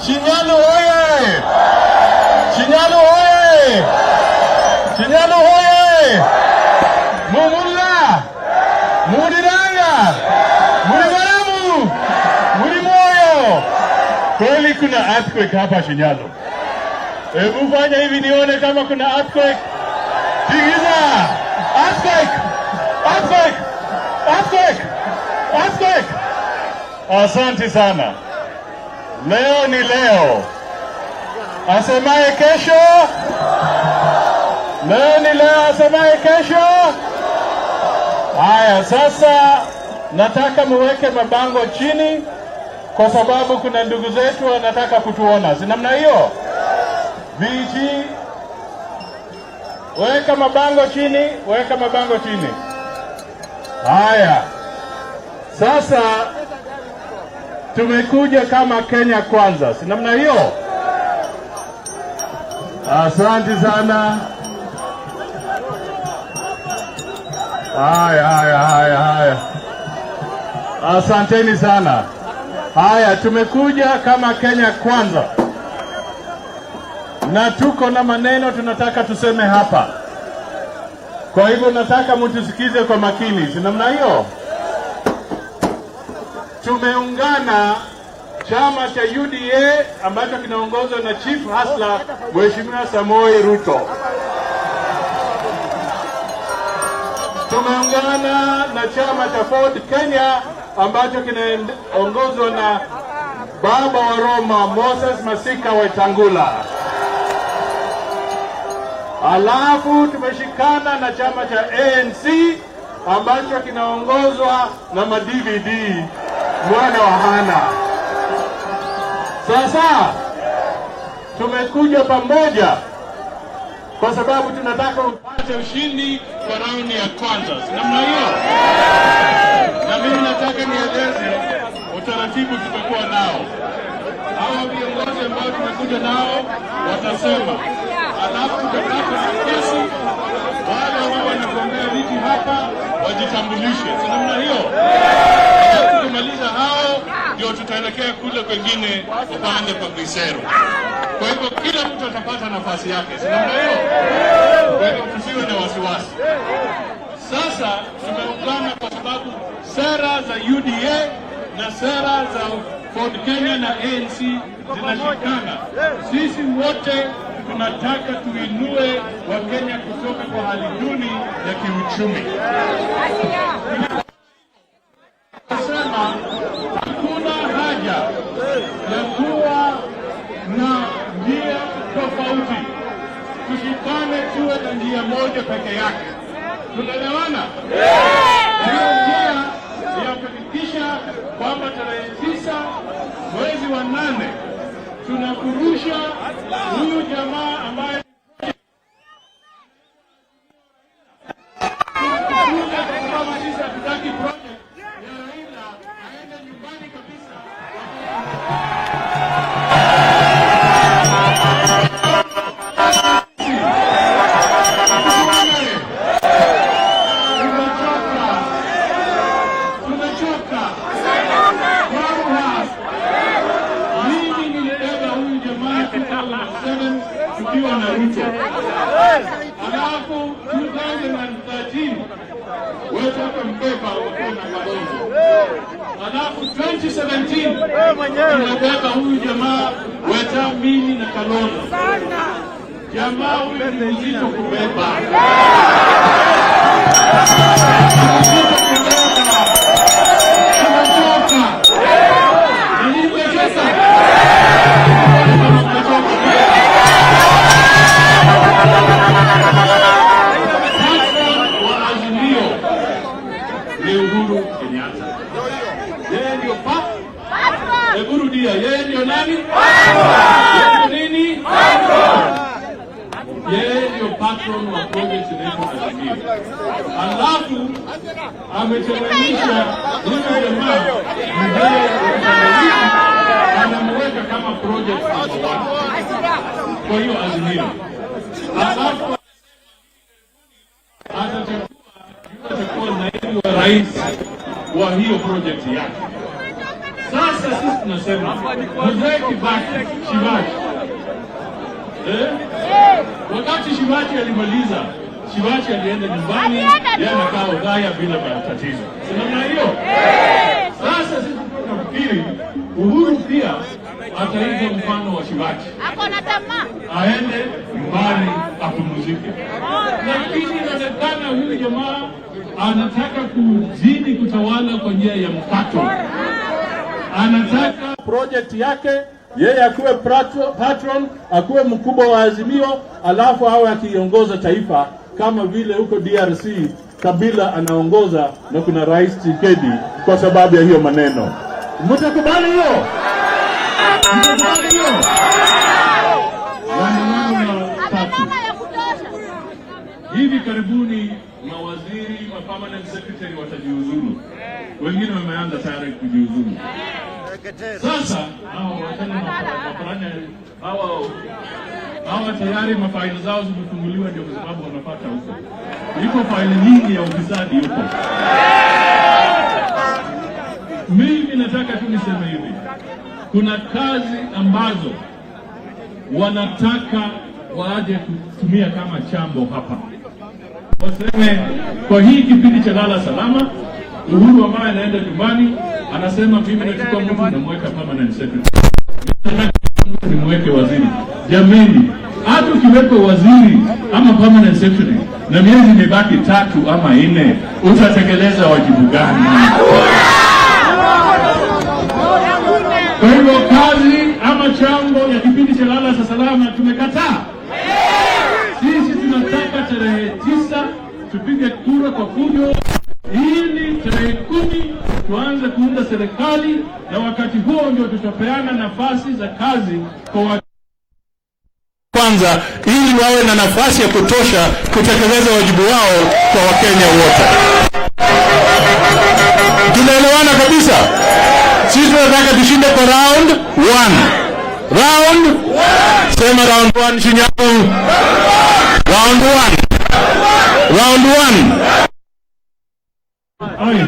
Shinyalu hoye! Shinyalu hoye! Shinyalu hoye! Mumulla! Mudiranga! Mudiramu! Mudimoyo! Kweli kuna earthquake hapa Shinyalu. Hebu fanya hivi nione kama kuna earthquake. Tigiza! Earthquake! Earthquake! Earthquake! Earthquake! Asante sana. Leo ni leo. Asemaye kesho? Leo ni leo, asemaye kesho? Haya, sasa nataka muweke mabango chini kwa sababu kuna ndugu zetu wanataka kutuona. Si namna hiyo? VG, weka mabango chini, weka mabango chini. Haya. Sasa tumekuja kama Kenya kwanza. Si namna hiyo? Asante sana. Haya. Asanteni sana. Haya, tumekuja kama Kenya kwanza. Na tuko na maneno tunataka tuseme hapa. Kwa hivyo nataka mtusikize kwa makini. Si namna hiyo? Tumeungana chama cha UDA ambacho kinaongozwa na Chief Hustler Mheshimiwa Samoei Ruto. tumeungana na chama cha Ford Kenya ambacho kinaongozwa na baba wa Roma Moses Masika Wetangula. Alafu tumeshikana na chama cha ANC ambacho kinaongozwa na ma-DVD mwana wa Hana. Sasa tumekuja pamoja kwa sababu tunataka upate ushindi kwa raundi ya kwanza. Si namna hiyo? Na mimi nataka nieleze utaratibu tutakuwa nao. Hawa viongozi ambao tumekuja nao watasema, alafu tutapata nafasi wale ambao wanagombea viti hapa wajitambulishe. Si namna hiyo? Tukimaliza hao ndio tutaelekea kule kwingine upande pa Bisero. Kwa hivyo kila mtu atapata nafasi yake. Si namna hiyo? Kwa hivyo tusiwe na wasiwasi. Sasa tumeungana kwa sababu sera za UDA na sera za Ford Kenya na ANC zinashikana. Sisi wote tunataka tuinue Wakenya kutoka kwa hali duni ya kiuchumi. Nasema hakuna haja ya kuwa na njia tofauti. Tushikane tuwe na njia moja peke yake. Tunaelewana? Hiyo njia ya kuhakikisha kwamba tarehe 9 mwezi wa 8 tunafurusha huyu jamaa ambaye kama sisi hatutaki project ya Raila aende nyumbani kabisa. Tukiwa na Ruto. Alafu 2013 wewe mbeba wakona Kalonzo. Alafu 2017 tumebeba huyu jamaa weta mimi na Kalonzo. Jamaa huyu ni mzito kubeba. Yeye ndio nani? Yeye nini? Yeye ndio patron wa project inaitwa Azimio. Alafu amechanganyisha huyu jamaa mzee anamweka kama project kwa hiyo Azimio. Alafu atakuwa naibu wa rais wa hiyo project yake. Sasa sisi tunasema mzee Kibaki, Shivaji. Wakati Shivaji alimaliza, Shivaji alienda nyumbani, yeye anakaa Othaya bila matatizo. Si namna hiyo? Sasa sisi tunafikiri Uhuru pia ataiga mfano wa Shivaji. Ako na tamaa. Aende nyumbani apumzike. Lakini inaonekana huyu jamaa anataka kuzidi kutawala kwa njia ya mkato. Anataka project yake yeye akuwe patron, akuwe mkubwa wa Azimio, alafu awe akiongoza taifa kama vile huko DRC Kabila anaongoza na kuna Rais Tshisekedi kwa sababu ya hiyo maneno. Mtakubali hiyo? Mtakubali hiyo? Hivi karibuni mawaziri, permanent secretary watajiuzulu. Wengine wameanza tayari kujiuzulu. Sasa hawa tayari mafaili zao zimefunguliwa, ndio kwa sababu wanapata huko. Iko faili nyingi ya ufisadi huko. Mimi nataka tu niseme hivi. Kuna kazi ambazo wanataka waje kutumia kama chambo hapa. Waseme kwa hii kipindi cha lala salama, Uhuru ambaye anaenda nyumbani anasema mimi nachukua mtu namweka permanent secretary. Nimweke waziri. Jameni, hata ukiweka waziri ama permanent secretary, na miezi imebaki 3 ama 4, utatekeleza wajibu gani? Kwa hivyo kazi ama chango ya kipindi cha lala salama tumekataa. Sisi tunataka tarehe 9 tupige kura kwa fujo, ili tarehe 10 tuanze kuunda serikali, na wakati huo ndio tutapeana nafasi za kazi kwa kwanza, ili wawe na nafasi ya kutosha kutekeleza wajibu wao kwa Wakenya wote. Tunaelewana kabisa? Sisi tunataka tushinde kwa round 1. Round 1. Sema round 1 Shinyalu. Round 1. Round 1. Oi.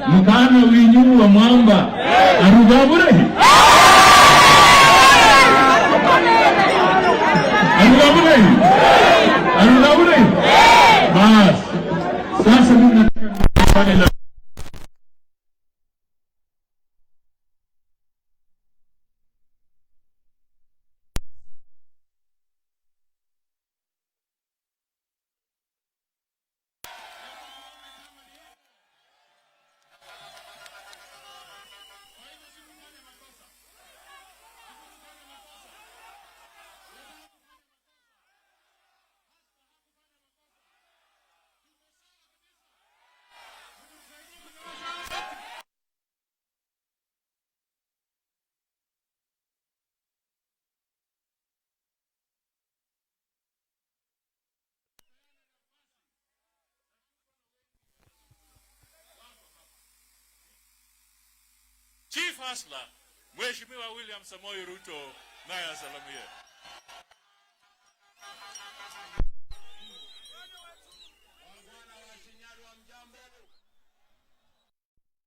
Mukana winyuru wa mwamba arugabure bas. Sasa mimi nataka Chief Hustler Mheshimiwa William Samoei Ruto naye asalamie.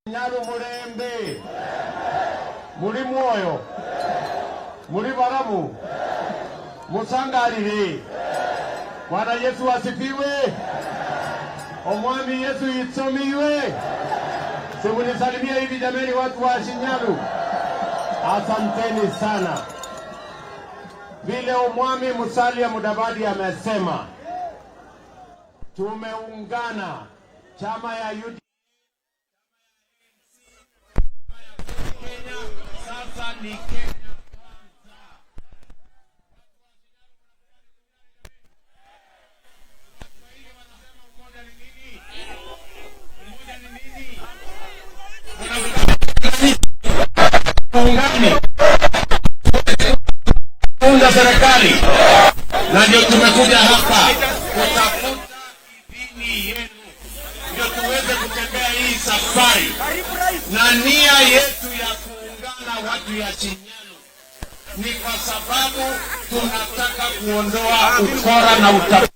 Shinyalu murembe, muri mwoyo, muri baramu, musangalire. Bwana Yesu asifiwe. Omwami Yesu itsomiwe. Simunisalimia hivi jameni, watu wa Shinyalu. Asanteni sana. Vile Omwami Musalia Mudavadi amesema, tumeungana chama ya UDA Kenya, sasa ni Kenya kwanza. Waswahili wanasema umoja ni nini? Umoja ni nini? Ungani unda serikali, na ndio tumekuja hapa kutafuta idhini yenu ndio tuweze kutembea hii safari, na nia yetu ya kuungana watu ya Shinyalu ni kwa sababu tunataka kuondoa ukora na utapeli.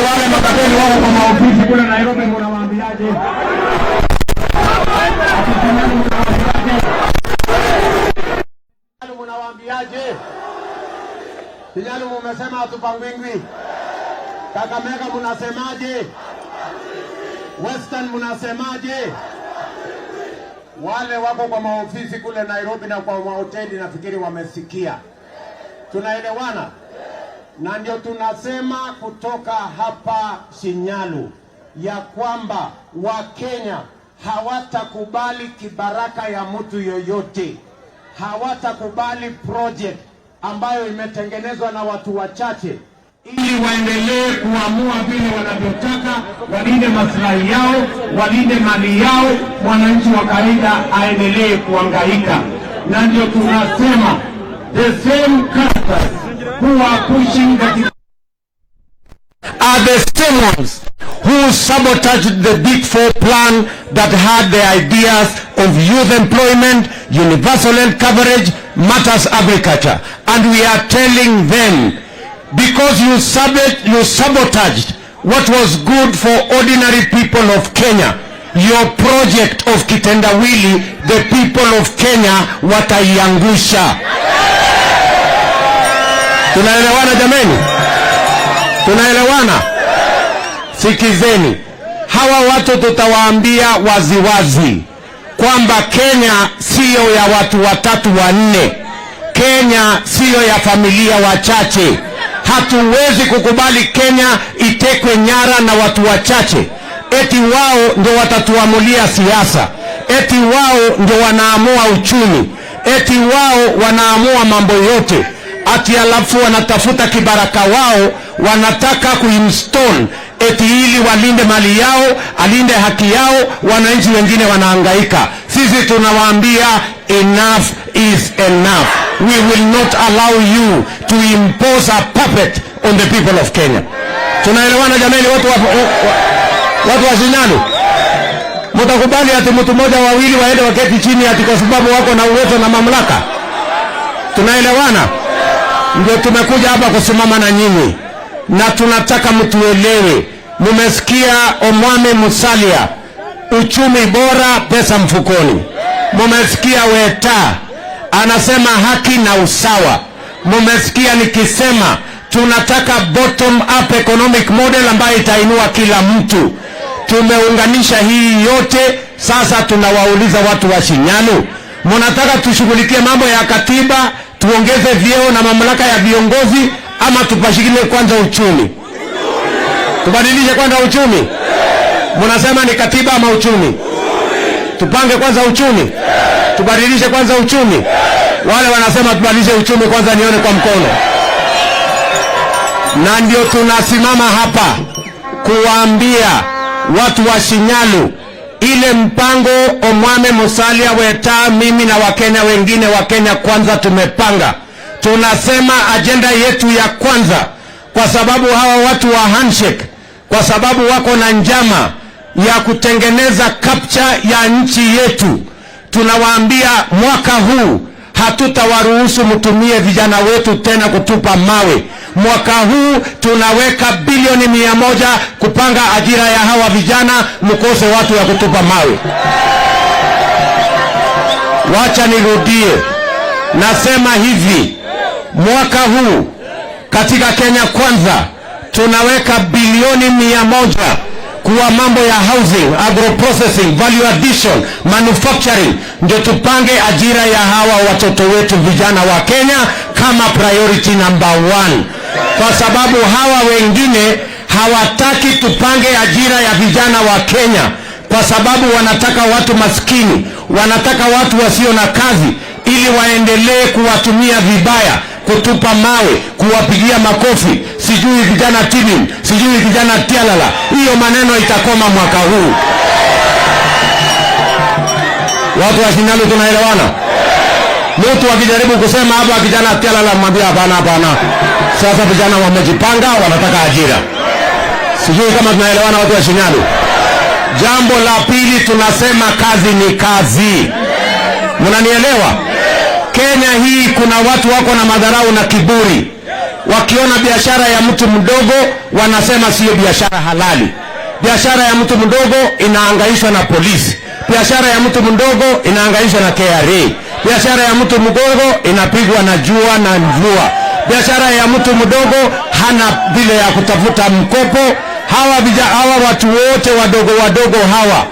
Wale makapeni wako kwa maofisi kule Nairobi, mnawaambiaje? Mnawaambiaje? Shinyalu mmesema hatupangwingwi. Kakamega mnasemaje? Western mnasemaje? Wale wako kwa maofisi kule Nairobi na kwa mahoteli nafikiri wamesikia. Tunaelewana? Na ndio tunasema kutoka hapa Shinyalu ya kwamba Wakenya hawatakubali kibaraka ya mtu yoyote, hawatakubali project ambayo imetengenezwa na watu wachache ili waendelee kuamua vile wanavyotaka, walinde maslahi yao, walinde mali yao, mwananchi wa kawaida aendelee kuhangaika. Na ndio tunasema the same characters who are pushing the are the same ones who sabotaged the Big Four plan that had the ideas of youth employment, universal health coverage, matters agriculture. And we are telling them, because you sabotaged what was good for ordinary people of Kenya, your project of Kitendawili, the people of Kenya wataiangusha. Tunaelewana jameni? Tunaelewana? Sikizeni, hawa watu tutawaambia waziwazi kwamba Kenya siyo ya watu watatu wanne. Kenya siyo ya familia wachache. Hatuwezi kukubali Kenya itekwe nyara na watu wachache. Eti wao ndio watatuamulia siasa. Eti wao ndio wanaamua uchumi. Eti wao wanaamua mambo yote. Ati alafu wanatafuta kibaraka wao, wanataka kuinstall eti ili walinde mali yao, alinde haki yao, wananchi wengine wanahangaika. Sisi tunawaambia enough is enough. We will not allow you to impose a puppet on the people of Kenya. Tunaelewana jamani, watu wa Shinyalu? Mtakubali ati mtu mmoja wawili waende waketi chini ati kwa sababu wako na uwezo na mamlaka? Tunaelewana? Ndio tumekuja hapa kusimama na nyinyi, na tunataka mtuelewe. Mumesikia Omwami Musalia, uchumi bora, pesa mfukoni. Mumesikia Weta anasema haki na usawa. Mumesikia nikisema tunataka bottom up economic model ambayo itainua kila mtu. Tumeunganisha hii yote. Sasa tunawauliza watu wa Shinyalu, mnataka tushughulikie mambo ya katiba, tuongeze vyeo na mamlaka ya viongozi, ama tupashikile kwanza uchumi? Tubadilishe kwanza uchumi? Mnasema ni katiba ama uchumi? Tupange kwanza uchumi? Tubadilishe kwanza uchumi? Wale wanasema tubadilishe uchumi kwanza, nione kwa mkono. Na ndio tunasimama hapa kuwaambia watu wa Shinyalu, ile mpango Omwami Musalia, Weta, mimi na Wakenya wengine wa Kenya Kwanza tumepanga. Tunasema ajenda yetu ya kwanza, kwa sababu hawa watu wa handshake, kwa sababu wako na njama ya kutengeneza capture ya nchi yetu, tunawaambia mwaka huu hatutawaruhusu mtumie vijana wetu tena kutupa mawe. Mwaka huu tunaweka bilioni 100 kupanga ajira ya hawa vijana, mkose watu ya kutupa mawe. Wacha nirudie, nasema hivi, mwaka huu katika Kenya Kwanza tunaweka bilioni 100 kuwa mambo ya housing, agro-processing, value addition, manufacturing. Ndio tupange ajira ya hawa watoto wetu vijana wa Kenya kama priority number 1. Kwa sababu hawa wengine hawataki tupange ajira ya vijana wa Kenya, kwa sababu wanataka watu maskini, wanataka watu wasio na kazi, ili waendelee kuwatumia vibaya, kutupa mawe, kuwapigia makofi, sijui vijana tilim, sijui vijana tialala. Hiyo maneno itakoma mwaka huu. Watu wa Shinyalu tunaelewana? Mtu akijaribu kusema hapa vijana tialala, mwambia hapana hapana. Sasa vijana wamejipanga, wanataka ajira. Sijui kama tunaelewana watu wa Shinyalu. Jambo la pili, tunasema kazi ni kazi. Mnanielewa? Kenya hii kuna watu wako na madharau na kiburi. Wakiona biashara ya mtu mdogo wanasema sio biashara halali. Biashara ya mtu mdogo inaangaishwa na polisi. Biashara ya mtu mdogo inaangaishwa na KRA. Biashara ya mtu mdogo inapigwa na jua na mvua. Biashara ya mtu mdogo hana vile ya kutafuta mkopo. Hawa watu wote wadogo wadogo hawa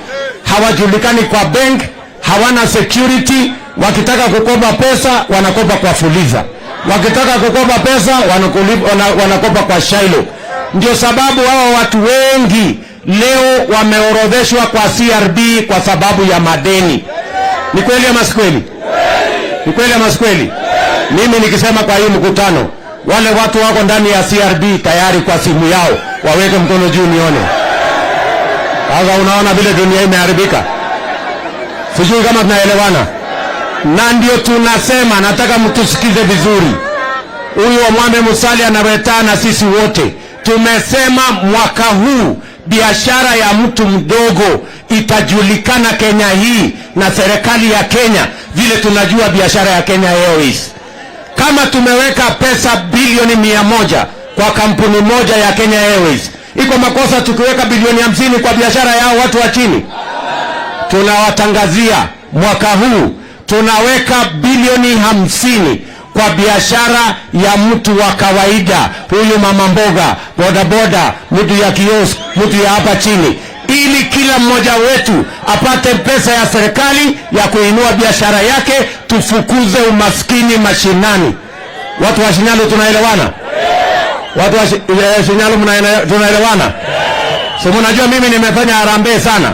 hawajulikani kwa bank, hawana security. Wakitaka kukopa pesa wanakopa kwa Fuliza, wakitaka kukopa pesa wanakopa kwa Shailo. Ndio sababu hawa watu wengi leo wameorodheshwa kwa CRB kwa sababu ya madeni. Ni kweli ama si kweli? Ni kweli ama si kweli? Mimi nikisema kwa hii mkutano, wale watu wako ndani ya CRB tayari kwa simu yao waweke mkono juu nione. Sasa unaona vile dunia imeharibika. Sijui kama tunaelewana. Na ndio tunasema, nataka mtusikize vizuri. Huyu Omwami Musalia na sisi wote tumesema mwaka huu biashara ya mtu mdogo itajulikana Kenya hii na serikali ya Kenya vile tunajua biashara ya Kenya Airways. Kama tumeweka pesa bilioni 100 kwa kampuni moja ya Kenya Airways, iko makosa tukiweka bilioni 50 kwa biashara yao watu wa chini? Tunawatangazia mwaka huu tunaweka bilioni 50 kwa biashara ya mtu wa kawaida, huyu mama mboga, bodaboda, mtu ya kiosk, mtu ya hapa chini, ili kila mmoja wetu apate pesa ya serikali ya kuinua biashara yake, tufukuze umaskini mashinani. Watu wa Shinyalu tunaelewana? Watu wa Shinyalu tunaelewana? So mnajua mimi nimefanya harambee sana.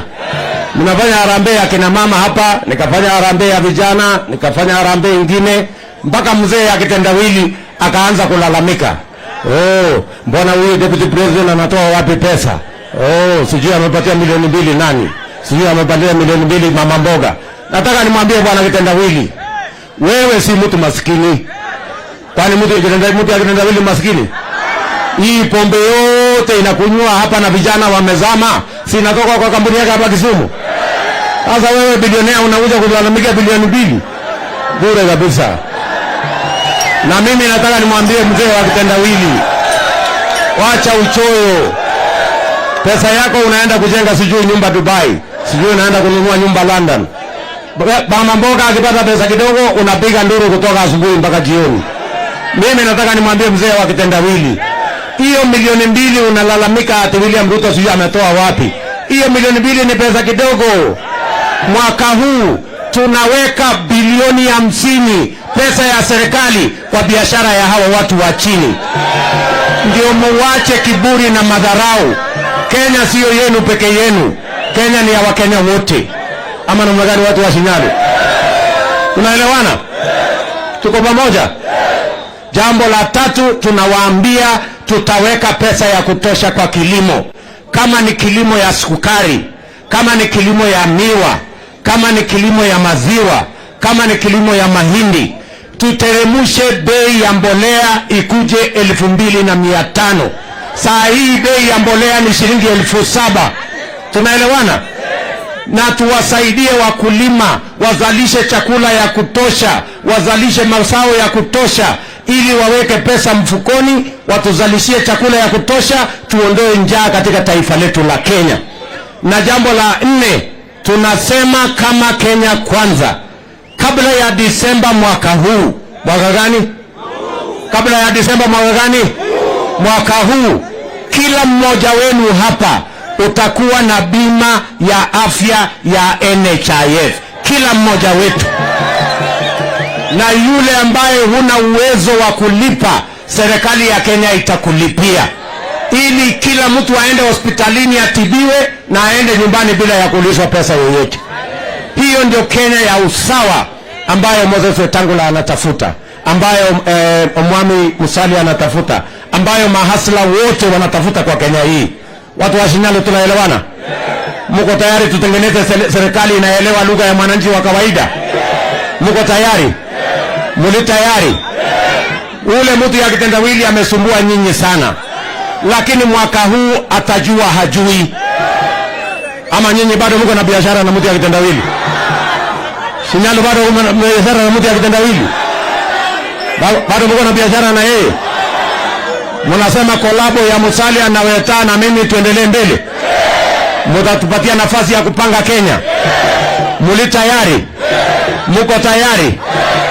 Nimefanya harambee ya kina mama hapa, nikafanya harambee ya vijana, nikafanya harambee ingine, mpaka mzee ya kitendawili akaanza kulalamika. Mbona huyu deputy president anatoa wapi pesa? Sijui amepatia milioni 2 nani? Sijui amepatia milioni 2 mama mboga. Nataka nimwambie bwana kitendawili, wewe si mtu maskini. Kwani mtu ya kitendawili maskini? Hii pombe yote inakunywa hapa na vijana wamezama, si inatoka kwa kampuni yake hapa Kisumu. Sasa wewe bilionea unakuja kulalamika bilioni 2? Bure kabisa. Na mimi nataka nimwambie mzee wa kitendawili, wacha uchoyo. Pesa yako unaenda kujenga sijui nyumba Dubai, sijui unaenda kununua nyumba London. Mama mboga akipata pesa kidogo unapiga nduru kutoka asubuhi mpaka jioni. Mimi nataka nimwambie mzee wa kitendawili, hiyo milioni 2 unalalamika ati William Ruto sijui ametoa wapi. Hiyo milioni 2 ni pesa kidogo. Mwaka huu tunaweka bilioni 50 pesa ya serikali kwa biashara ya hawa watu wa chini. Ndio muwache kiburi na madharau. Kenya sio yenu peke yenu. Kenya ni ya Wakenya wote. Ama namna gani watu wa Shinyalu? Tunaelewana? Tuko pamoja? Jambo la tatu, tunawaambia tutaweka pesa ya kutosha kwa kilimo. Kama ni kilimo ya sukari, kama ni kilimo ya miwa, kama ni kilimo ya maziwa, kama ni kilimo ya mahindi, tuteremushe bei ya mbolea ikuje 2,500. Saa hii bei ya mbolea ni shilingi 7,000. Tunaelewana? Na tuwasaidie wakulima wazalishe chakula ya kutosha, wazalishe mazao ya kutosha, ili waweke pesa mfukoni, watuzalishie chakula ya kutosha, tuondoe njaa katika taifa letu la Kenya. Na jambo la 4, tunasema kama Kenya Kwanza, kabla ya Disemba mwaka huu. Mwaka gani? Kabla ya Disemba mwaka gani? Mwaka huu kila mmoja wenu hapa utakuwa na bima ya afya ya NHIF, kila mmoja wetu. Na yule ambaye huna uwezo wa kulipa, serikali ya Kenya itakulipia, ili kila mtu aende hospitalini atibiwe na aende nyumbani bila ya kulishwa pesa yoyote. Hiyo ndio Kenya ya usawa ambayo Moses Wetangula anatafuta, ambayo Omwami Musalia anatafuta, ambayo mahasla wote wanatafuta kwa Kenya hii. Watu wa Shinyalu tunaelewana? Mko tayari tutengeneze serikali inaelewa lugha ya mwananchi wa kawaida? Mko tayari? Muli tayari? Ule mtu ya kitendawili amesumbua nyinyi sana, lakini mwaka huu atajua hajui. Ama nyinyi bado mko na biashara na mtu ya kitendawili? Shinyalu bado mko na biashara na mtu ya kitendawili? Bado mko na biashara na yeye? Mnasema kolabo ya Musalia na Weta na mimi tuendelee mbele? Mtatupatia nafasi ya kupanga Kenya? Muli tayari? Mko tayari?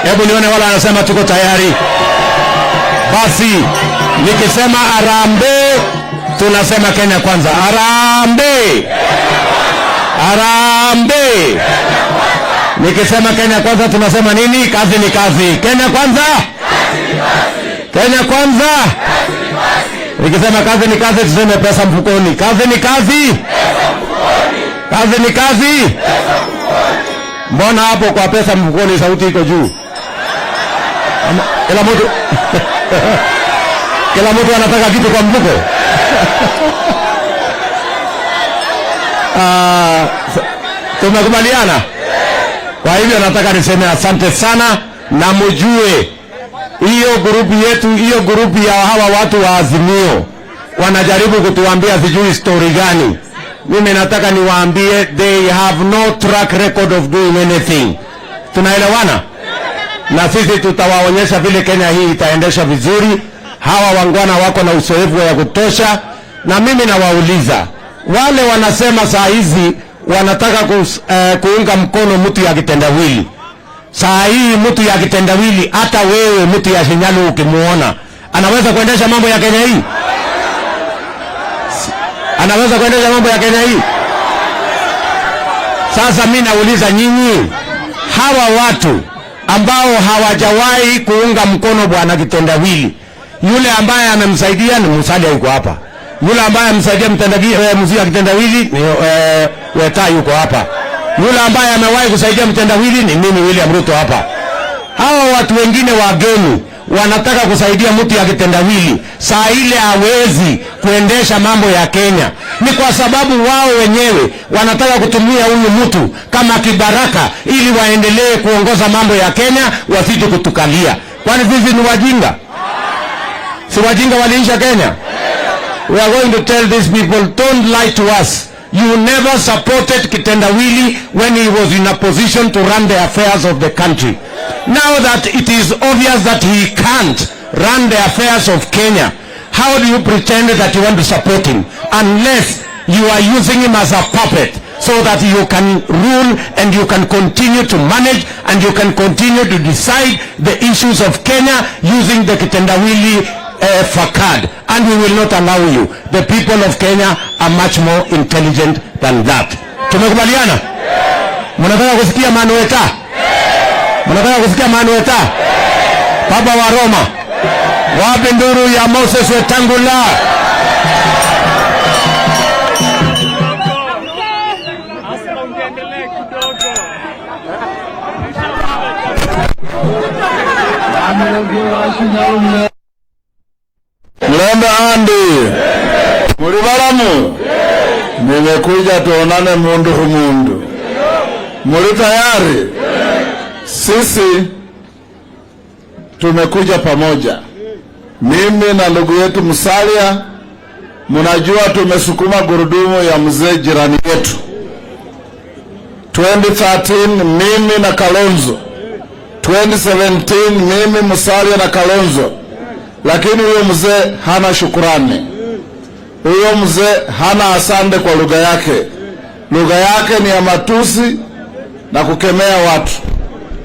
Hebu nione wala anasema tuko tayari. Basi nikisema harambee, tunasema Kenya Kwanza. Harambee! Harambee! Nikisema Kenya Kwanza tunasema nini? Kazi ni kazi. Kenya Kwanza! Kenya Kwanza! Nikisema kazi ni kazi, tuseme pesa mfukoni. Kazi ni kazi. Kazi ni kazi. Mbona hapo kwa pesa mfukoni sauti iko juu? Kila mtu kila mtu anataka kitu kwa mfuko. Tumekubaliana. Kwa hivyo nataka niseme asante sana, na mjue hiyo grupu yetu, hiyo grupu ya hawa watu wa Azimio wanajaribu kutuambia sijui story gani. Mimi nataka niwaambie they have no track record of doing anything. Tunaelewana? Na sisi tutawaonyesha vile Kenya hii itaendesha vizuri. Hawa wangwana wako na uzoefu wa kutosha, na mimi nawauliza wale wanasema saa hizi wanataka kuunga mkono mtu ya kitendawili. Saa hii mtu ya kitendawili, hata wewe mtu ya Shinyalu ukimuona, anaweza kuendesha mambo ya Kenya hii? Anaweza kuendesha mambo ya Kenya hii? Sasa mimi nauliza nyinyi, hawa watu ambao hawajawahi kuunga mkono bwana kitendawili, yule ambaye amemsaidia ni Musalia yuko hapa. Yule ambaye amsaidia mzee kitendawili ni Weta yuko hapa. Yule ambaye amewahi kusaidia mtendawili ni mimi William Ruto hapa. Hawa watu wengine wageni wanataka kusaidia mtu ya kitendawili, saa ile hawezi kuendesha mambo ya Kenya. Ni kwa sababu wao wenyewe wanataka kutumia huyu mtu kama kibaraka ili waendelee kuongoza mambo ya Kenya, wasije kutukalia. Kwani sisi ni wajinga? Si wajinga waliisha Kenya? We are going to tell these people, don't lie to us. You never supported Kitendawili when he was in a position to run the affairs of the country. Now that it is obvious that he can't run the affairs of Kenya, how do you pretend that you want to support him? Unless you are using him as a puppet so that you can rule and you can continue to manage and you can continue to decide the issues of Kenya using the Kitendawili facade, and we will not allow you. The people of Kenya are much more intelligent than that. Tumekubaliana? Mnataka kusikia Manueta? Mnataka kusikia Manueta? Baba wa Roma. Wapi nduru ya Moses Wetangula? Mlembe andi mulibalamu, nimekuja tuonane mundu humundu. Muli tayari? Sisi tumekuja pamoja, mimi na ndugu yetu Musalia. Mnajua tumesukuma gurudumu ya mzee jirani yetu 2013, mimi na Kalonzo, 2017 mimi Musalia na Kalonzo. Lakini huyo mzee hana shukurani. Huyo mzee hana asante kwa lugha yake. Lugha yake ni ya matusi na kukemea watu.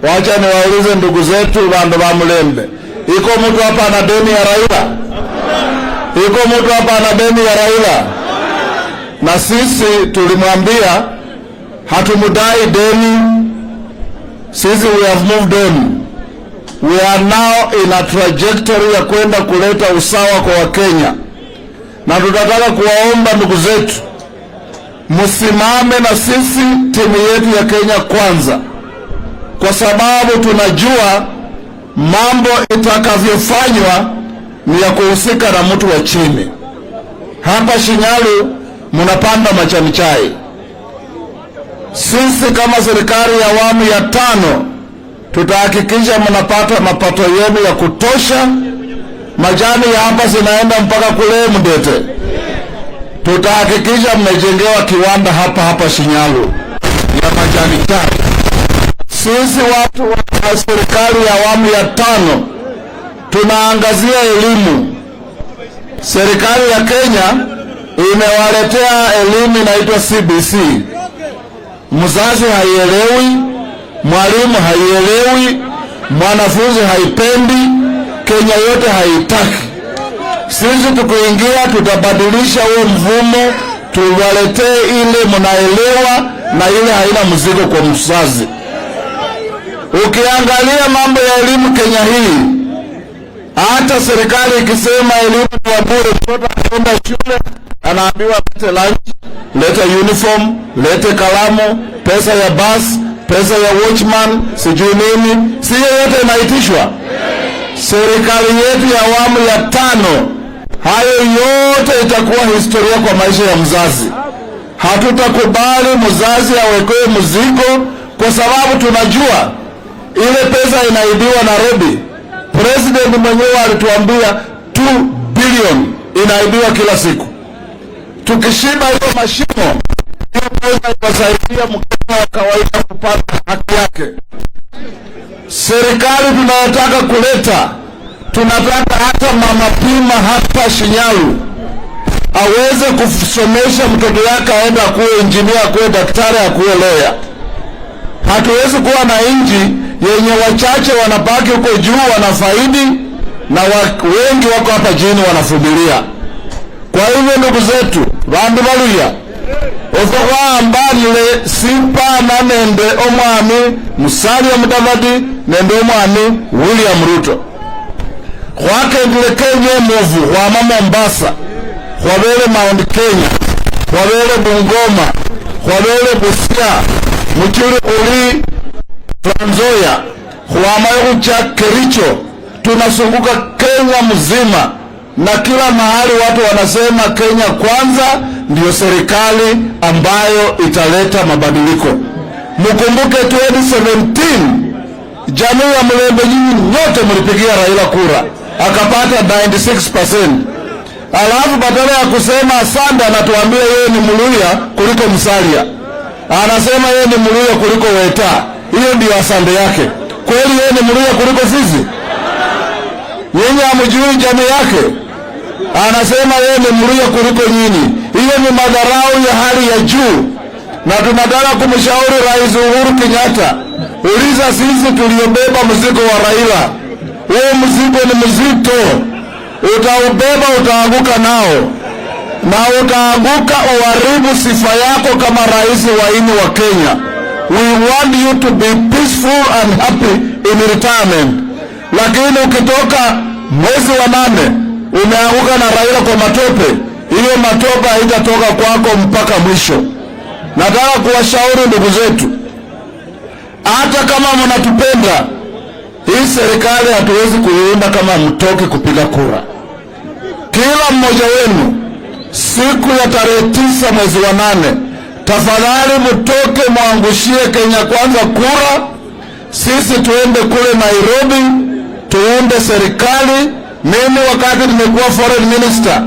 Wacha niwaulize ndugu zetu bandu ba Mulembe, iko mtu hapa ana deni ya Raila? Iko mtu hapa ana deni ya Raila? Na sisi tulimwambia hatumudai deni. Sisi we have moved on. We are now in a trajectory ya kwenda kuleta usawa kwa Wakenya. Na tutataka kuwaomba ndugu zetu, msimame na sisi, timu yetu ya Kenya Kwanza, kwa sababu tunajua mambo itakavyofanywa ni ya kuhusika na mtu wa chini. Hapa Shinyalu mnapanda majani chai. Sisi kama serikali ya awamu ya 5 tutahakikisha mnapata mapato yenu ya kutosha. Majani ya hapa zinaenda mpaka kule Mdete. Tutahakikisha mmejengewa kiwanda hapa Shinyalu ya majani chai. Sisi watu wa serikali ya awamu ya 5 tunaangazia elimu. Serikali ya Kenya imewaletea elimu inaitwa CBC. Mzazi haielewi, mwalimu haielewi, mwanafunzi haipendi, Kenya yote haitaki. Sisi tukiingia tutabadilisha huo mfumo, tuwaletee ile mnaelewa na ile haina mzigo kwa mzazi. Ukiangalia mambo ya elimu Kenya hii, Hata serikali ikisema elimu ni ya bure, mtoto akienda shule anaambiwa lete lunch, lete uniform, lete kalamu, pesa ya bus, pesa ya watchman, sijui nini, si yote inaitishwa. Serikali yetu ya awamu ya 5, hayo yote itakuwa historia kwa maisha ya mzazi. Hatutakubali mzazi awekewe mzigo, kwa sababu tunajua ile pesa inaibiwa Nairobi. President mwenyewe alituambia 2 billion inaibiwa kila siku. Tukishiba hiyo mashimo, hiyo pesa itasaidia Mkenya wa kawaida kupata haki yake. Serikali tunayotaka kuleta, tunataka hata mama pima hapa Shinyalu aweze kusomesha mtoto wake aende akuwe engineer, akuwe daktari, akuwe lawyer. Hatuwezi kuwa na nchi yenye wachache wanabaki huko juu wanafaidi na wengi wako hapa chini wanafumilia. Kwa hivyo ndugu zetu, bandu baluya okowa ambalile simpa na nende omwami Musalia Mudavadi nende omwami William Ruto khwakendile Kenya movu khwama Mombasa, khwabele Mount Kenya, khwabele Bungoma, khwabele Busia, Muchuri uli Trans Nzoia, khwama yucha Kericho. Tunasunguka Kenya mzima na kila mahali watu wanasema Kenya kwanza ndio serikali ambayo italeta mabadiliko. Mkumbuke 2017 jamii ya Mlembe, nyinyi nyote mlipigia Raila kura akapata 96%. Alafu badala ya kusema asante anatuambia yeye ni Mluya kuliko Musalia, anasema yeye ni Mluya kuliko Weta. Hiyo ndio asante yake. Kweli yeye ni Mluya kuliko sisi? Yeye hamjui jamii yake, anasema yeye ni Mluya kuliko nyinyi. Hiyo ni madharau ya hali ya juu, na tunataka kumshauri Rais Uhuru Kenyatta, uliza sisi tuliobeba mzigo wa Raila. Huo mzigo ni mzito, utaubeba, utaanguka nao, na utaanguka uharibu sifa yako kama rais wa nchi wa Kenya. We want you to be peaceful and happy in retirement. Lakini ukitoka mwezi wa 8 umeanguka na Raila kwa matope, hiyo matope haitatoka kwako mpaka mwisho. Nataka kuwashauri ndugu zetu, hata kama mnatupenda, hii serikali hatuwezi kuiunda kama mtoke kupiga kura. Kila mmoja wenu siku ya tarehe 9 mwezi wa 8, tafadhali mtoke muangushie Kenya kwanza kura. Sisi tuende kule Nairobi tuunde serikali. Mimi wakati nimekuwa foreign minister,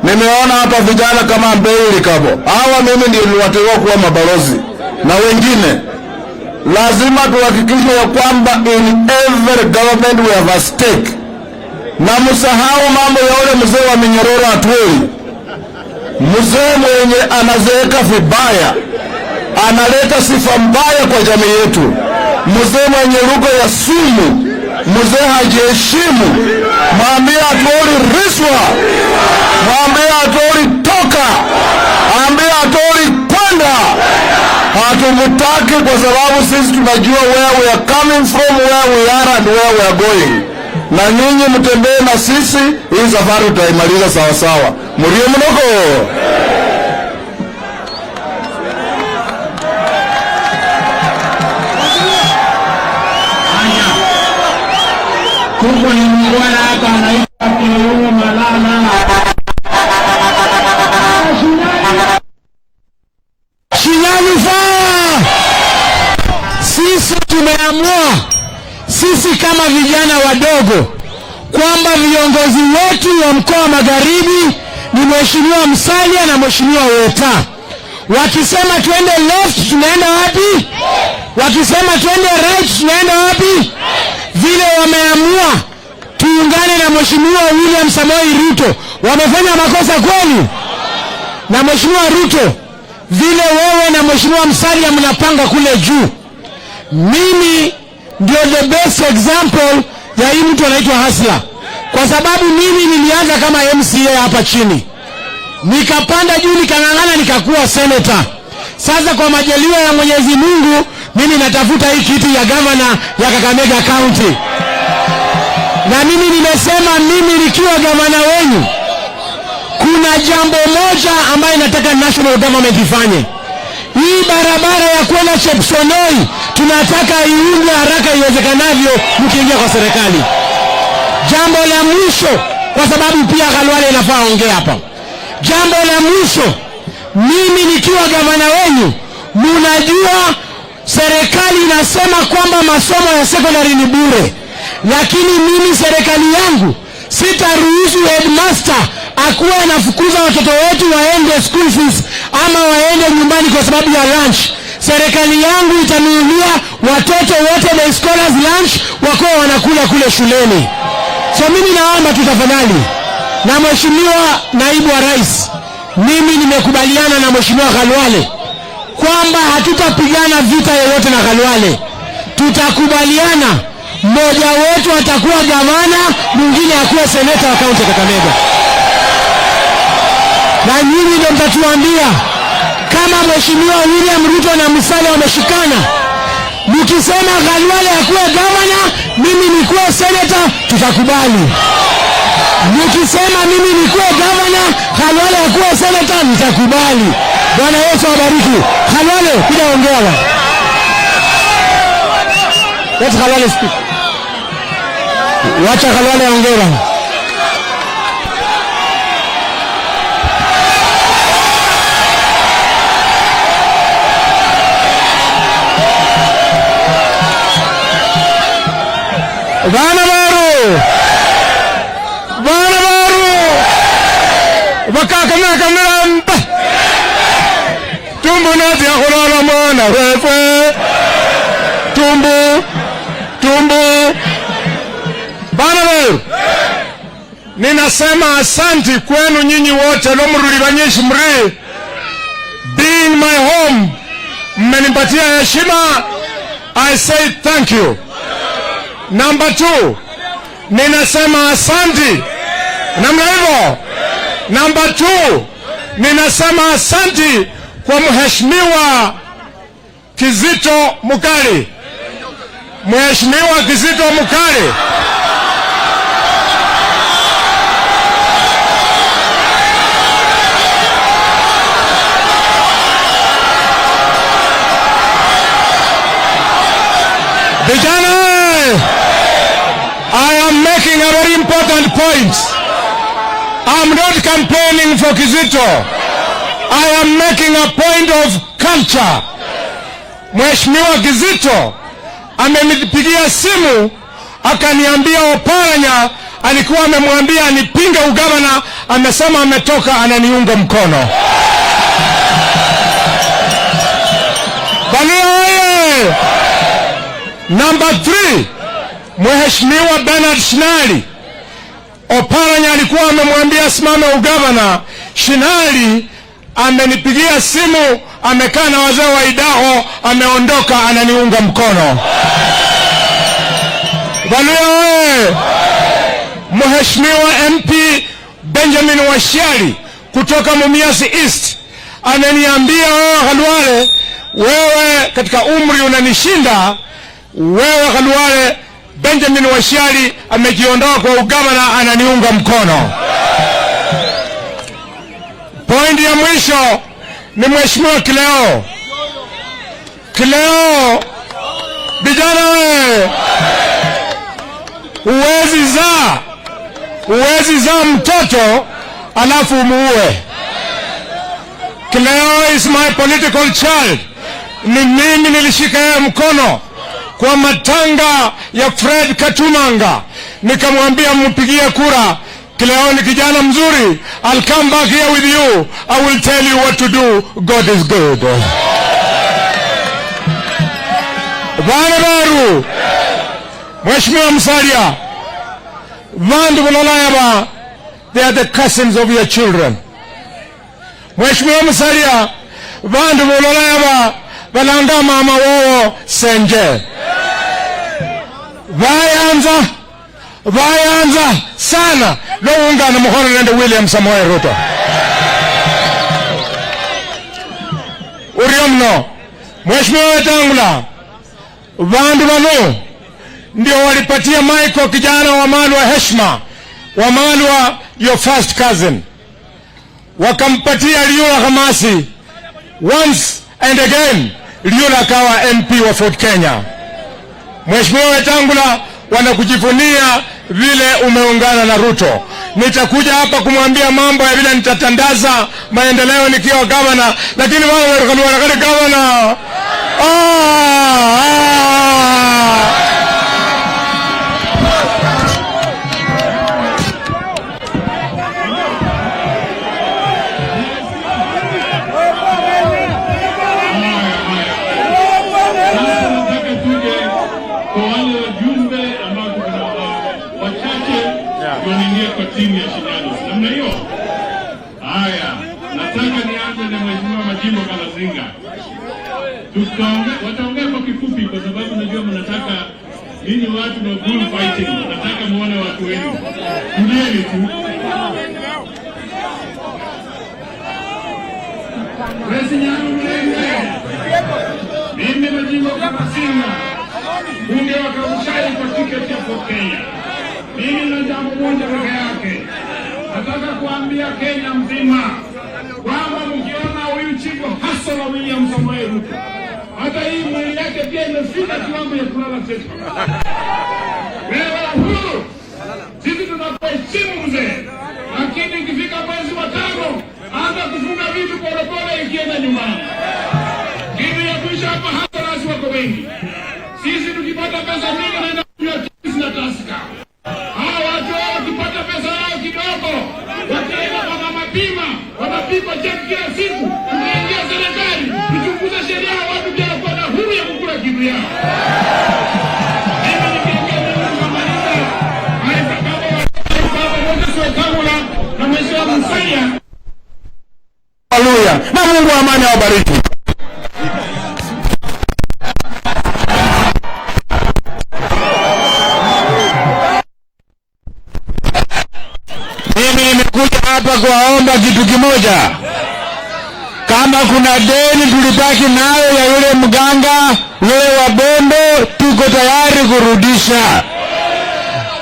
nimeona hapa vijana kama Mbei Kabo, hawa mimi ndio niliwateua kuwa mabalozi na wengine. Lazima tuhakikishe ya kwamba in every government we have a stake. Na msahau mambo ya ule mzee wa Minyororo Atwoli, mzee mwenye anazeeka vibaya, analeta sifa mbaya kwa jamii yetu, mzee mwenye lugha ya sumu, mzee hajiheshimu. Mwambie Atwoli riswa, mwambie Atwoli toka, mwambie Atwoli kwenda. Hatumutaki kwa sababu sisi tunajua where we are coming from, where we are and where we are going. Na nyinyi mtembee na sisi, hii safari tutaimaliza sawa sawa. Murio mnoko. Kuko ni mwana hapa anaitwa Kilolo Malala. Sisi tumeamua, sisi kama vijana wadogo, kwamba viongozi wetu wa mkoa wa Magharibi ni Mheshimiwa Musalia na Mheshimiwa Weta. Wakisema tuende left, tunaenda wapi? Wakisema tuende right, tunaenda wapi? Vile wameamua tuungane na Mheshimiwa William Samoei Ruto, wamefanya makosa kweli? Na Mheshimiwa Ruto, vile wewe na Mheshimiwa Musalia mnapanga kule juu, mimi ndio the best example ya hii mtu anaitwa Hasla. Kwa sababu mimi nilianza kama MCA hapa chini, nikapanda juu, nikang'ang'ana, nikakuwa senator. Sasa kwa majaliwa ya Mwenyezi Mungu, mimi natafuta hii kiti ya governor ya Kakamega County. Na mimi nimesema, mimi nikiwa gavana wenu, kuna jambo moja ambayo nataka national government ifanye. Hii barabara ya kwenda Chepsonoi tunataka iundwe haraka iwezekanavyo mkiingia kwa serikali. Jambo la mwisho, kwa sababu pia Khalwale inafaa ongea hapa. Jambo la mwisho, mimi nikiwa gavana wenu, mnajua serikali inasema kwamba masomo ya secondary ni bure. Lakini mimi serikali yangu sitaruhusu headmaster akuwe anafukuza watoto wetu waende school fees ama waende nyumbani kwa sababu ya lunch. Serikali yangu itanunulia watoto wote the scholars lunch wako wanakula kule shuleni. So mimi naomba tutafadhali, na Mheshimiwa Naibu wa Rais, mimi nimekubaliana na Mheshimiwa Khalwale kwamba hatutapigana vita yoyote na Khalwale. Tutakubaliana mmoja wetu atakuwa gavana, mwingine akuwe seneta wa kaunti ya Kakamega. Na nyinyi ndio mtatuambia kama Mheshimiwa William Ruto na Musalia wameshikana. Mkisema Khalwale akuwe gavana, mimi nikuwe seneta, tutakubali. Mkisema mimi nikuwe gavana, Khalwale akuwe seneta, nitakubali. Bwana Yesu awabariki. Khalwale, kuja ongea. Let Khalwale speak. Wacha Khalwale ongea. Bana baru kamera mpa tumbu nati ya kulala mwana wefe tumbu bana baru. Ninasema asanti kwenu nyinyi wote lomuruli banyeshi mri being my home, mmenipatia heshima. I say thank you. Number 2, ninasema asanti. Namna hivyo. Number 2, ninasema asanti kwa Mheshimiwa Kizito Mukali. Mheshimiwa Kizito Mukali, vijana, I am making a very important point. I am not campaigning for Kizito. I am making a point of culture. Mheshimiwa Kizito amenipigia simu akaniambia Oparanya alikuwa amemwambia anipinge ugavana, amesema ametoka ananiunga mkono. Bali oye. Number 3, Mheshimiwa Bernard Shinali, Oparanya alikuwa amemwambia simame ugavana. Shinali amenipigia simu, amekaa na wazee wa Idaho, ameondoka ananiunga mkono. Bali Mheshimiwa MP Benjamin Washiali kutoka Mumias East ananiambia, Khalwale, wewe katika umri unanishinda. Wewe Khalwale, Benjamin Washiali amejiondoa kwa ugavana, ananiunga mkono. Point ya mwisho ni Mheshimiwa Kileo. Kileo, vijana wewe, uwezi zaa mtoto alafu umuue. Kileo is my political child. Ni mimi nilishika yeye mkono kwa matanga ya Fred Katumanga, nikamwambia mpigie kura. Kileo ni kijana mzuri. I'll come back here with you. I will tell you what to do. God is good. Bwana baru, Mheshimiwa Musalia, vandu bulolayaba, they are the cousins of your children. Mheshimiwa Musalia, vandu bulolayaba, balanda mama wao Senje. Vayanza sana lo ungana mkono nende William Samoei Ruto. Uriomno, Mheshimiwa Wetangula, vandu bano ndio walipatia Michael kijana wa Malwa heshima, wa Malwa your first cousin, wakampatia Liula Hamasi. Once and again Liula akawa MP wa Fort Kenya. Mheshimiwa Wetangula, wanakujivunia vile umeungana na Ruto. Nitakuja hapa kumwambia mambo ya vile nitatandaza maendeleo nikiwa gavana, lakini wao wanakani gavana. Timu ya Shinyalu. Namna hiyo. Haya, nataka nianze na Mheshimiwa Majimbo Kalazinga. Wataongea kwa kifupi kwa sababu najua mnataka ninyi watu wa bull fighting. Nataka muone watu wenu. Tulieni tu. Shinyalu mlenge. Mimi Majimbo Kalazinga. Bunge wa Kabuchai kwa tiketi ya Fort Kenya. Mimi na jambo moja peke yake. Nataka kuambia Kenya mzima kwamba mkiona huyu Chifu Hassan William Samoei Ruto, hata hii mwili yake pia imefika kiwango ya kulala sasa. Wewe huru, sisi tunakuheshimu mzee, lakini ikifika mwezi wa 5 anza kufunga vitu polepole ikienda nyumbani. Kitu ya kuisha hapa hata nasi wako wengi. Sisi tukipata pesa mingi naenda kunywa Kisi na Tusker. Wanapigwa cheki kila siku, tunaingia serikali, tuchunguze sheria ya watu pia kwa na huru ya kukula kitu yao. Mimi nikiongea na kumaliza, haifa kama wote sio Kangula na Mheshimiwa Musalia. Haleluya. Na Mungu amani awabariki. Mimi nimekuja hapa kuwaomba kitu kimoja. Kama kuna deni tulibaki nayo ya yule mganga, yule wa Bondo, tuko tayari kurudisha.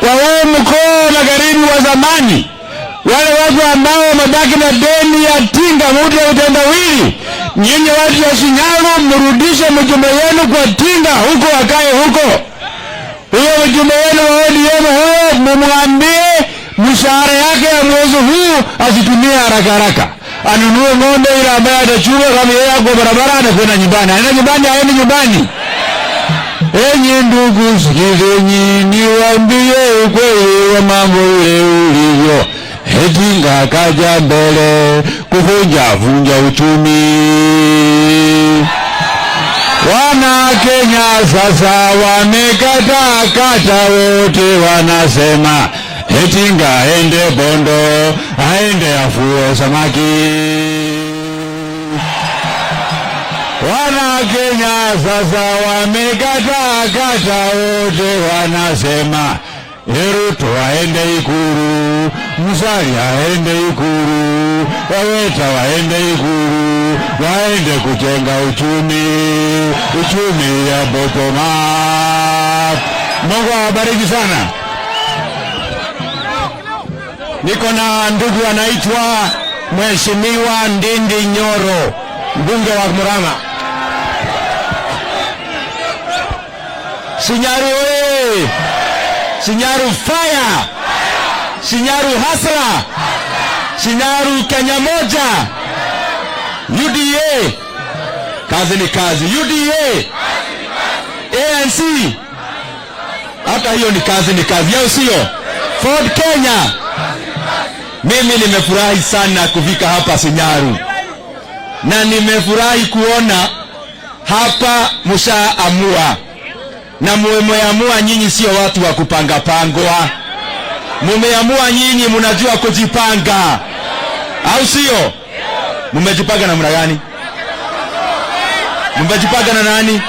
Kwa huo mkoa wa Magharibi wa zamani, wale watu ambao wamebaki na deni ya Tinga, mtu ya utendawili, nyinyi watu ya Shinyalu mrudishe mjumbe wenu kwa Tinga, huko wakae huko. Huyo mjumbe wenu wa ODM huyo mumwambie mshahara yake ya mwezi huu asitumie haraka. Anunue ng'ombe ile ambaye atachukua kama yeye kwa barabara anakwenda nyumbani. Aenda nyumbani, aende nyumbani. Enyi ndugu, sikizeni niwaambie ukweli wa mambo ile ulivyo. Tinga kaja mbele kuvunja uchumi. Wana Kenya sasa wamekata wote, wanasema Tinga aende Bondo, aende afue samaki. Wana Kenya sasa wamekata wote, wanasema Ruto aende Ikulu, Musalia aende Ikulu, Waweta waende Ikulu, waende kujenga uchumi ya bottom up. Mungu awabariki sana. Niko na ndugu anaitwa Mheshimiwa Ndindi Nyoro, mbunge wa Murang'a. Shinyalu oye! Shinyalu fire! Shinyalu hasla! Shinyalu Kenya moja! UDA! Kazi ni kazi. UDA! ANC! Hata hiyo ni kazi. Yao sio? Ford Kenya! Mimi nimefurahi sana kufika hapa Shinyalu. Na nimefurahi kuona hapa mshaamua. Na mumeamua nyinyi sio watu wa kupanga pangwa. Mumeamua nyinyi mnajua kujipanga. Au sio? Mmejipanga namna gani? Mmejipanga na nani?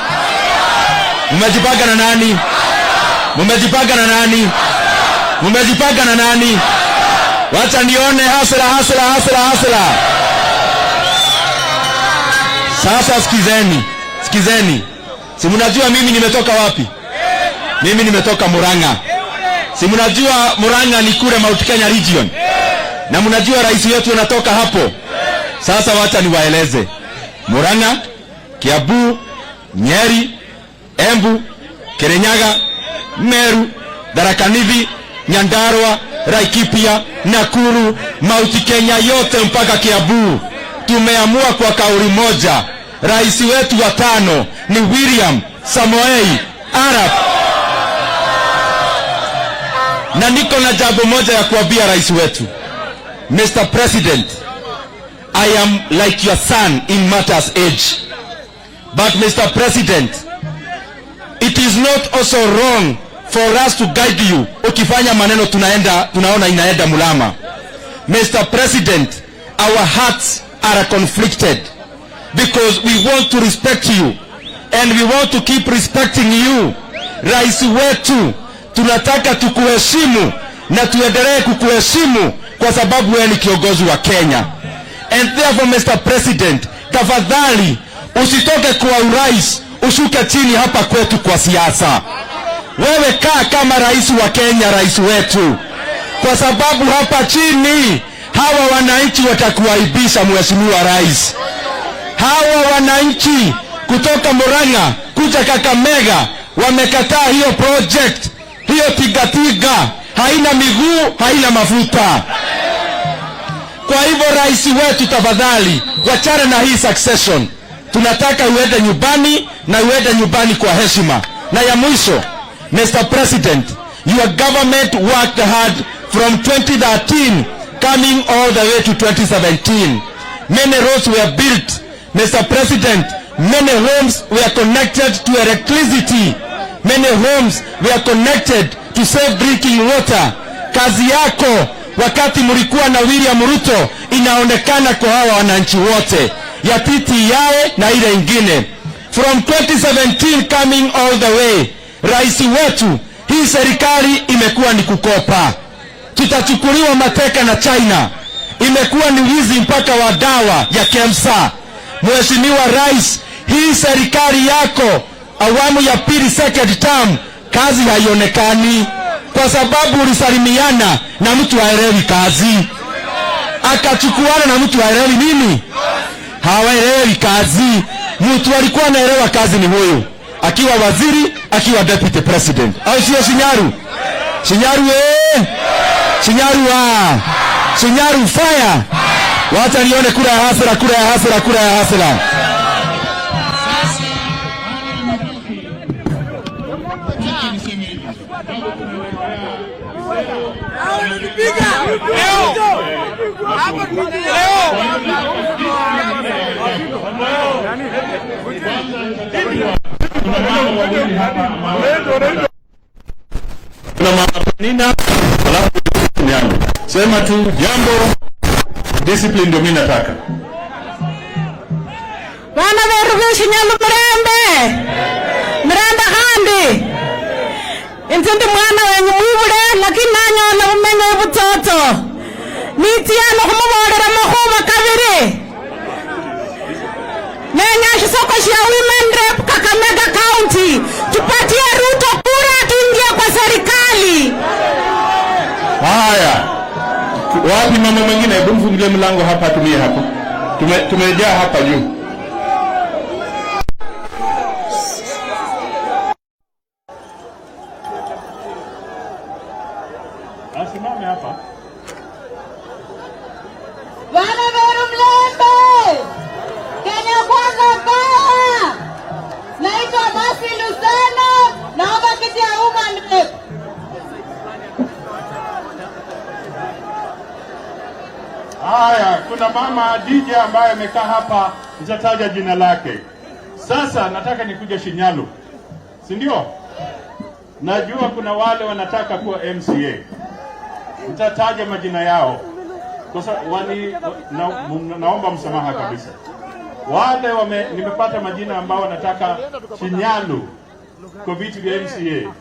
Mmejipanga na nani? Mmejipanga na nani? Mmejipanga na nani? Wacha nione hasla. Sasa sikizeni. Si mnajua mimi nimetoka wapi? Mimi nimetoka Murang'a. Si mnajua Murang'a ni kule Mount Kenya region. Na mnajua rais wetu anatoka hapo. Sasa wacha niwaeleze. Murang'a, Kiambu, Nyeri, Embu, Kirinyaga, Meru, Tharaka Nithi, Nyandarua, Laikipia, Nakuru, Mount Kenya yote mpaka Kiambu. Tumeamua kwa kauli moja. Rais wetu wa 5 ni William Samoei Arap. Na niko na jambo moja ya kuambia rais wetu. Mr. President, I am like your son in matters age. But Mr. President, it is not also wrong for us to guide you. Ukifanya maneno tunaona inaenda mulama. Mr. President, our hearts are conflicted because we want to respect you and we want to keep respecting you. Rais wetu, tunataka tukuheshimu na tuendelee kukuheshimu kwa sababu wewe ni kiongozi wa Kenya. And therefore Mr. President, tafadhali usitoke kwa urais ushuke chini hapa kwetu kwa siasa. Wewe kaa kama rais wa Kenya, rais wetu, kwa sababu hapa chini hawa wananchi watakuaibisha mheshimiwa rais. Hawa wananchi kutoka Murang'a kuja Kakamega wamekataa hiyo project. Hiyo tigatiga haina miguu, haina mafuta. Kwa hivyo rais wetu, tafadhali wachana na hii succession. Tunataka uende nyumbani na uende nyumbani kwa heshima. Na ya mwisho, Mr. President, your government worked hard from 2013 coming all the way to 2017. Many roads were built. Mr. President, many homes were connected to electricity. Many homes were connected to safe drinking water. Kazi yako wakati mlikuwa na William Ruto inaonekana kwa hawa wananchi wote, ya titi yae na ile ingine. From 2017 coming all the way, rais wetu, hii serikali imekuwa ni kukopa. Tutachukuliwa mateka na China. Imekuwa ni wizi mpaka wa dawa ya KEMSA. Mheshimiwa rais, hii serikali yako awamu ya pili, second term, kazi haionekani kwa sababu ulisalimiana na mtu haelewi kazi, akachukuana na mtu haelewi nini, hawaelewi kazi. Mtu alikuwa anaelewa kazi ni huyu, akiwa waziri, akiwa deputy president, au sio? Shinyaru, Shinyaru Shinyaru Shinyaru fire. Wacha nione kura ya hasira, kura ya hasira, kura ya hasira. Sema tu jambo, discipline ndio mimi nataka. Wana werushi nyalu mrembe handi. Intende mwana wenye mwibule lakini nanyo na umenye butoto. Nitiano kumubodera mahuwa kabiri. Nenya shisoko shia women rep Kakamega County. Tupatie Ruto kura tuingie kwa serikali. Haya. Wapi mama mwingine? Hebu mfungulie mlango hapa, tumie hapo. Tumejaa hapa juu. Asimame hapa. Wana Meru Mlembe. Kenya kwanza power. Naitwa Masi Lusana, naomba kiti ya woman rep. Haya, kuna mama DJ ambaye amekaa hapa, nitataja jina lake. Sasa nataka nikuje Shinyalu. Si ndio? Najua kuna wale wanataka kuwa MCA. Nitataja majina yao. Kwa sababu naomba msamaha kabisa. Wale nimepata majina ambao wanataka Shinyalu kwa viti vya MCA.